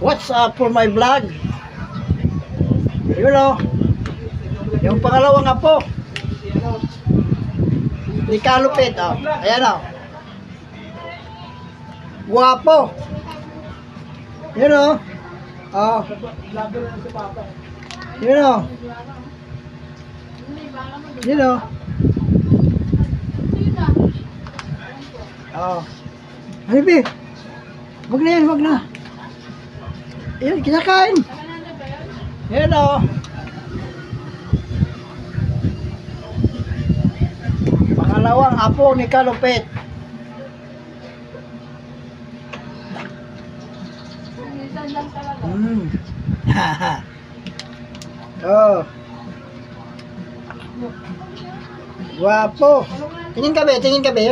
What's up for my vlog? Yun o. Yung pangalawang apo ni Kalupit o. Ayan o. Guwapo. Yun o. O. Yun o. Yun o. O. Halibi. Wag na yan, wag na. Yan, kinakain. Yan o. Pangalawang apo ni Kalupit. Oh. Guwapo. Tingin ka be, tingin ka be.